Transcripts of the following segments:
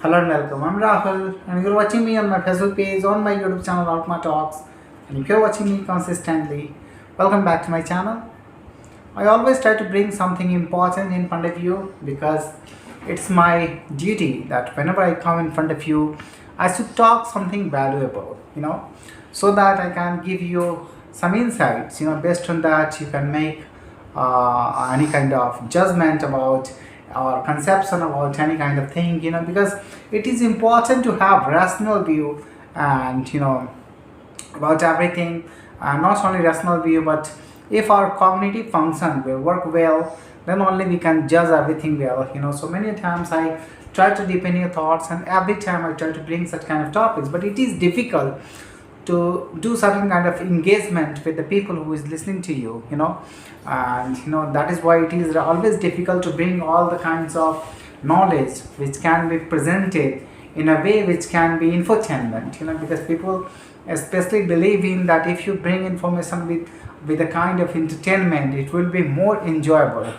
Hello and welcome. I'm Rahul, and you're watching me on my Facebook page, on my YouTube channel, Outma Talks. And if you're watching me consistently, welcome back to my channel. I always try to bring something important in front of you because it's my duty that whenever I come in front of you, I should talk something valuable, so that I can give you some insights. Based on that, you can make any kind of judgment about or conception about any kind of thing, because it is important to have rational view and about everything, not only rational view, but if our cognitive function will work well, then only we can judge everything well. So many times I try to deepen your thoughts, and every time I try to bring such kind of topics, but it is difficult to do certain kind of engagement with the people who is listening to you, and that is why it is always difficult to bring all the kinds of knowledge which can be presented in a way which can be infotainment, because people especially believe in that if you bring information with a kind of entertainment, it will be more enjoyable,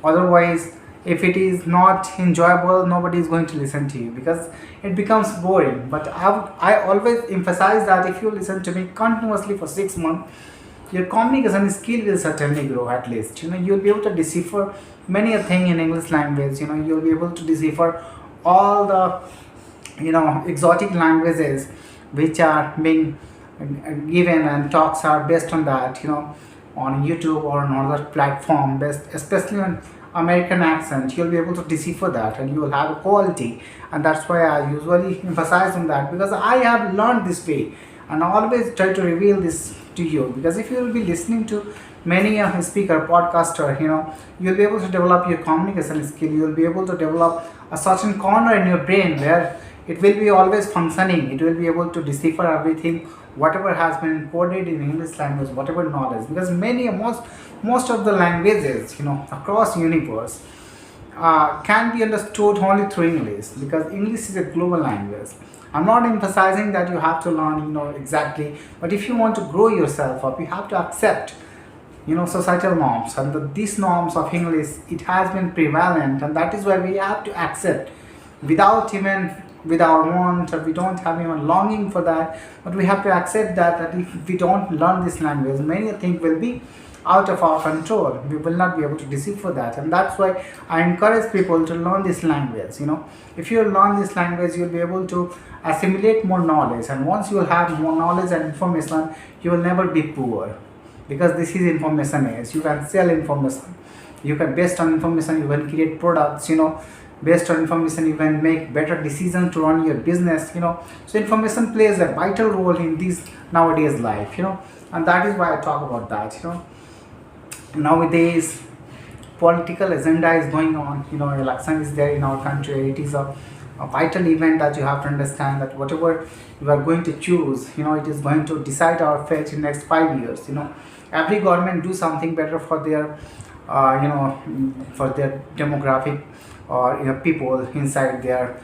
otherwise if it is not enjoyable, nobody is going to listen to you because it becomes boring. But I always emphasize that if you listen to me continuously for 6 months, your communication skill will certainly grow. At least you'll be able to decipher many a thing in English language. You'll be able to decipher all the exotic languages which are being given, and talks are based on that, on YouTube or on other platform, based especially on American accent. You'll be able to decipher that, and you will have a quality. And that's why I usually emphasize on that, because I have learned this way, and I always try to reveal this to you. Because if you will be listening to many a speaker, podcaster, you'll be able to develop your communication skill. You'll be able to develop a certain corner in your brain where it will be always functioning. It will be able to decipher everything, whatever has been encoded in English language, whatever knowledge. Because most of the languages, across universe, can be understood only through English, because English is a global language. I'm not emphasizing that you have to learn, exactly, but if you want to grow yourself up, you have to accept, societal norms, and these norms of English, it has been prevalent, and that is why we have to accept without even with our want, or we don't have even longing for that, but we have to accept that if we don't learn this language, many things will be out of our control. We will not be able to decipher that, and that's why I encourage people to learn this language. If you learn this language, you'll be able to assimilate more knowledge, and once you will have more knowledge and information, you will never be poor, because this is information age. You can sell information, you can, based on information, you can create products, based on information, you can make better decisions to run your business, so information plays a vital role in this nowadays life, and that is why I talk about that. Nowadays political agenda is going on, election is there in our country. It is a vital event that you have to understand, that whatever you are going to choose, it is going to decide our fate in next 5 years. Every government do something better for their for their demographic, or people inside their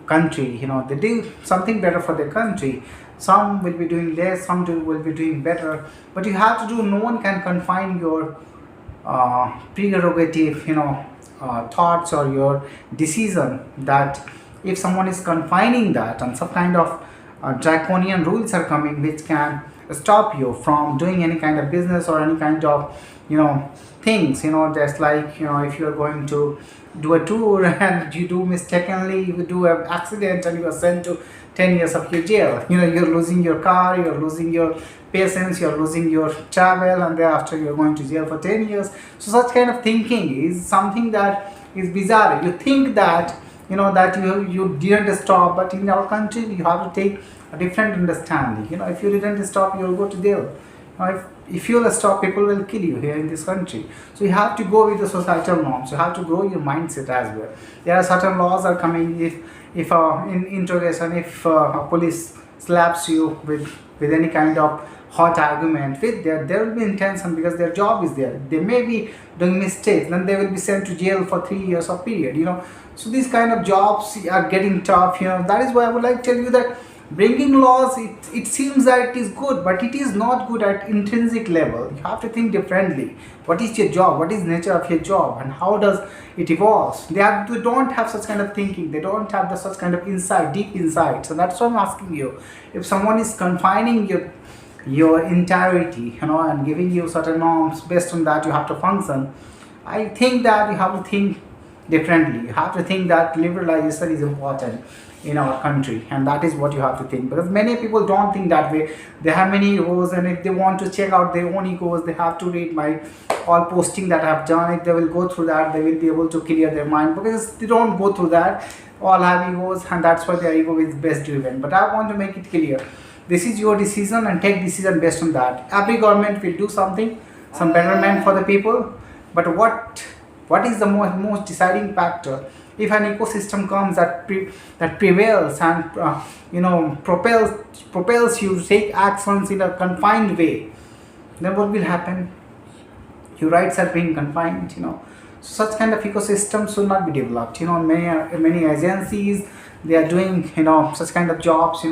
country. They do something better for their country. Some will be doing less, some will be doing better, but you have to do. No one can confine your prerogative, thoughts or your decision. That if someone is confining that, and some kind of draconian rules are coming which can stop you from doing any kind of business or any kind of things, just like if you are going to do a tour and you do mistakenly, you do an accident, and you are sent to 10 years of your jail. You're losing your car, you're losing your patience, you're losing your travel, and thereafter you're going to jail for 10 years. So such kind of thinking is something that is bizarre. You think that that you didn't stop, but in our country you have to take a different understanding. If you didn't stop, you'll go to jail. If you will stop, people will kill you here in this country. So you have to go with the societal norms. You have to grow your mindset as well. There are certain laws are coming. If in interrogation, if a police slaps you with any kind of hot argument, with there will be intention, because their job is there. They may be doing mistakes, then they will be sent to jail for 3 years of period. So these kind of jobs are getting tough. That is why I would like to tell you that bringing laws, it seems that it is good, but it is not good at intrinsic level. You have to think differently. What is your job? What is the nature of your job, and how does it evolve? They don't have such kind of thinking. They don't have such kind of insight, deep insight. So that's what I'm asking you. If someone is confining your entirety, and giving you certain norms, based on that you have to function, I think that you have to think differently. You have to think that liberalization is important in our country, and that is what you have to think, because many people don't think that way. They have many egos, and if they want to check out their own egos, they have to read my all posting that I've done. If they will go through that, they will be able to clear their mind, because they don't go through that. All have egos, and that's why their ego is best driven. But I want to make it clear, this is your decision, and take decision based on that. Every government will do something, some betterment for the people, but what is the most deciding factor? If an ecosystem comes that prevails and propels you to take actions in a confined way, then what will happen? Your rights are being confined. Such kind of ecosystems should not be developed. Many agencies, they are doing such kind of jobs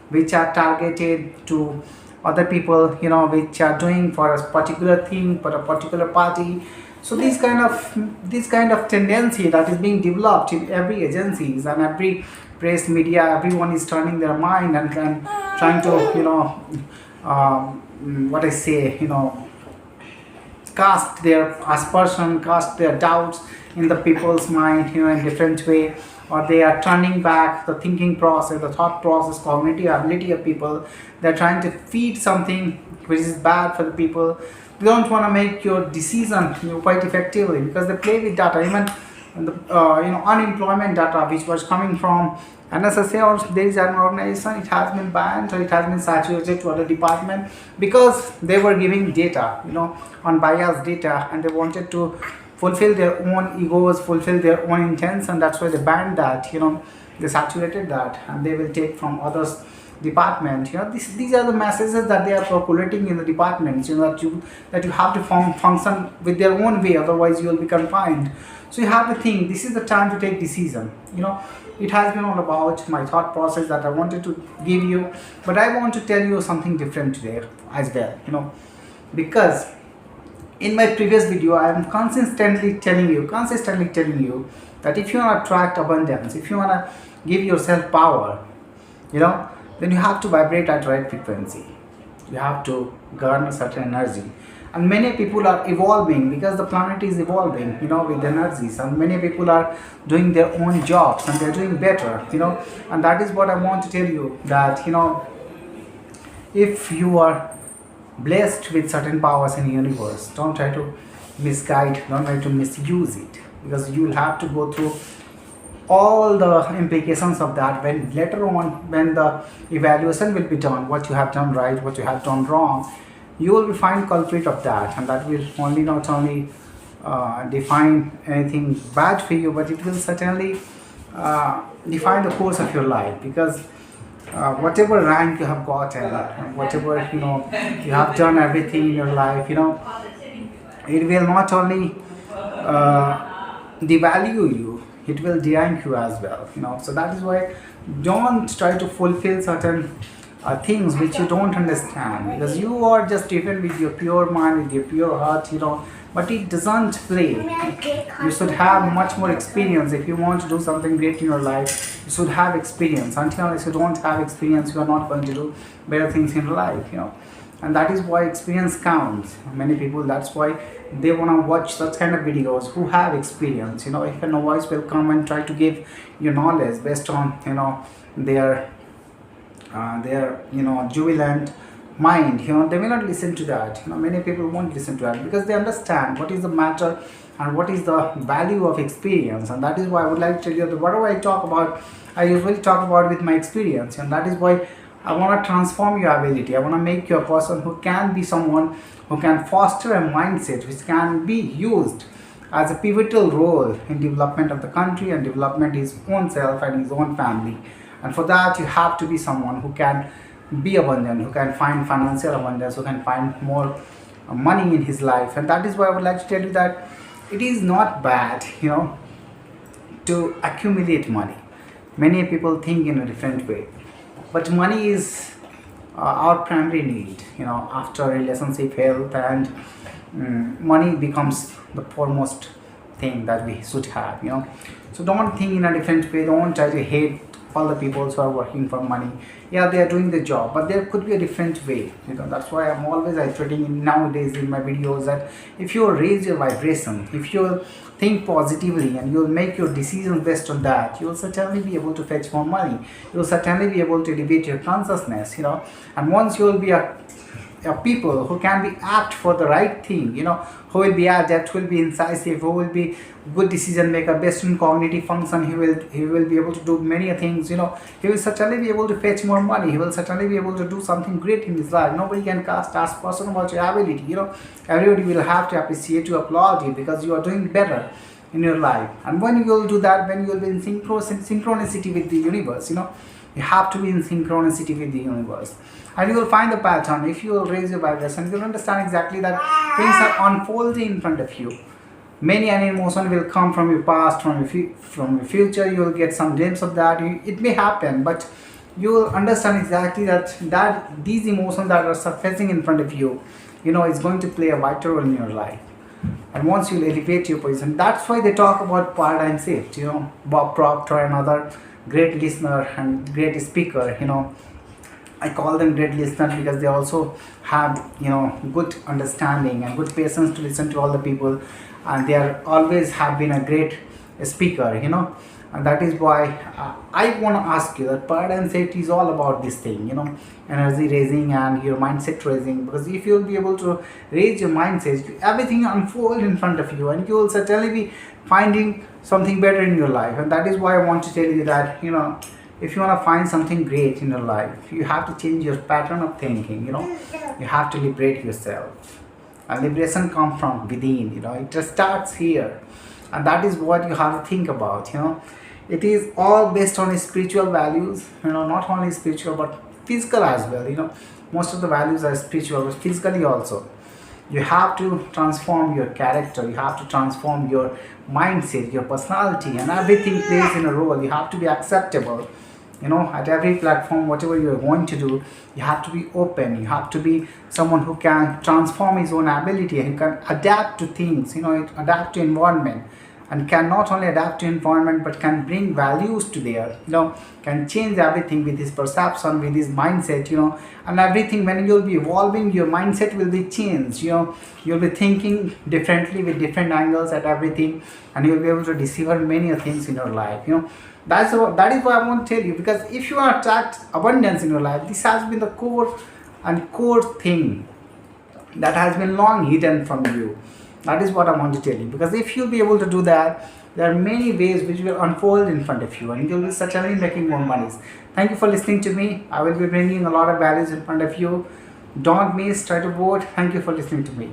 which are targeted to other people, which are doing for a particular thing, for a particular party. So this kind of tendency that is being developed in every agencies and every press media, everyone is turning their mind and trying to what I say, cast their aspersion, cast their doubts in the people's mind, in different way, or they are turning back the thinking process, the thought process, cognitive ability of people. They're trying to feed something which is bad for the people. They don't want to make your decision quite effectively, because they play with data. Even the unemployment data which was coming from NSSA, or there is an organization, it has been banned, or it has been saturated to other department, because they were giving data, unbiased data, and they wanted to fulfill their own egos, fulfill their own intents, and that's why they banned that. They saturated that, and they will take from others department. These are the messages that they are circulating in the departments. That you have to function with their own way, otherwise you will be confined. So you have to think. This is the time to take decision. It has been all about my thought process that I wanted to give you, but I want to tell you something different today as well. Because in my previous video, I am consistently telling you that if you want to attract abundance, if you want to give yourself power, then you have to vibrate at right frequency. You have to garner certain energy. And many people are evolving, because the planet is evolving, with energies. And many people are doing their own jobs, and they're doing better, And that is what I want to tell you, that, if you are blessed with certain powers in the universe, don't try to misguide, don't try to misuse it, because you will have to go through all the implications of that when later on, when the evaluation will be done, what you have done right, what you have done wrong. You will find culprit of that, and that will only not only define anything bad for you, but it will certainly define the course of your life. Because whatever rank you have gotten, whatever you have done everything in your life, it will not only devalue you, it will de-rank you as well. So that is why, don't try to fulfill certain things which you don't understand, because you are just driven with your pure mind, with your pure heart, but it doesn't play. You should have much more experience. If you want to do something great in your life, you should have experience. Until you don't have experience, you are not going to do better things in life. And that is why experience counts. Many people, that's why they want to watch such kind of videos who have experience. If a novice will come and try to give you knowledge based on their jubilant mind, they may not listen to that. Many people won't listen to that, because they understand what is the matter and what is the value of experience. And that is why I would like to tell you that whatever I talk about, I usually talk about with my experience. And that is why I want to transform your ability. I want to make you a person who can be someone who can foster a mindset which can be used as a pivotal role in development of the country and development his own self and his own family. And for that, you have to be someone who can be abundant, who can find financial abundance, who can find more money in his life. And that is why I would like to tell you that it is not bad, to accumulate money. Many people think in a different way. but money is our primary need. After relationship, health, and money becomes the foremost thing that we should have. So don't think in a different way. Don't try to hate all the people who are working for money. Yeah, they are doing the job, but there could be a different way. That's why I'm always iterating nowadays in my videos that if you raise your vibration, if you think positively and you'll make your decisions based on that, you'll certainly be able to fetch more money. You'll certainly be able to elevate your consciousness. And once you'll be a people who can be apt for the right thing, who will be adept, who will be incisive, who will be good decision maker based on cognitive function. He will be able to do many things. He will certainly be able to fetch more money. He will certainly be able to do something great in his life. Nobody can cast as person about your ability. Everybody will have to appreciate you, applaud you, because you are doing better in your life. And when you will do that, when you will be in synchronicity with the universe, you have to be in synchronicity with the universe, and you will find the pattern. If you will raise your vibration, you will understand exactly that things are unfolding in front of you. Many an emotion will come from your past, from your future. You will get some glimpse of that. It may happen, but you will understand exactly that these emotions that are surfacing in front of you, is going to play a vital role in your life. And once you elevate your position, that's why they talk about paradigm shift. Bob Proctor, another great listener and great speaker. I call them great listeners because they also have good understanding and good patience to listen to all the people, and they are always have been a great speaker. And that is why I want to ask you that paradigm shift is all about this thing. Energy raising and your mindset raising, because if you will be able to raise your mindset, everything unfold in front of you, and you will certainly be finding something better in your life. And that is why I want to tell you that if you want to find something great in your life, you have to change your pattern of thinking. You have to liberate yourself, and liberation comes from within. It just starts here, and that is what you have to think about. It is all based on spiritual values. Not only spiritual but physical as well. Most of the values are spiritual, but physically also. You have to transform your character. You have to transform your mindset, your personality, and everything plays in a role. You have to be acceptable. At every platform, whatever you're going to do, you have to be open. You have to be someone who can transform his own ability and can adapt to things, adapt to environment, and can not only adapt to environment but can bring values to there, can change everything with his perception, with his mindset, and everything. When you'll be evolving, your mindset will be changed. You'll be thinking differently with different angles at everything, and you'll be able to decipher many things in your life. That is what I want to tell you, because if you are attract abundance in your life, this has been the core thing that has been long hidden from you. That is what I want to tell you, because if you'll be able to do that, there are many ways which will unfold in front of you, and you'll be certainly making more money. Thank you for listening to me. I will be bringing a lot of values in front of you. Don't miss, try to vote. Thank you for listening to me.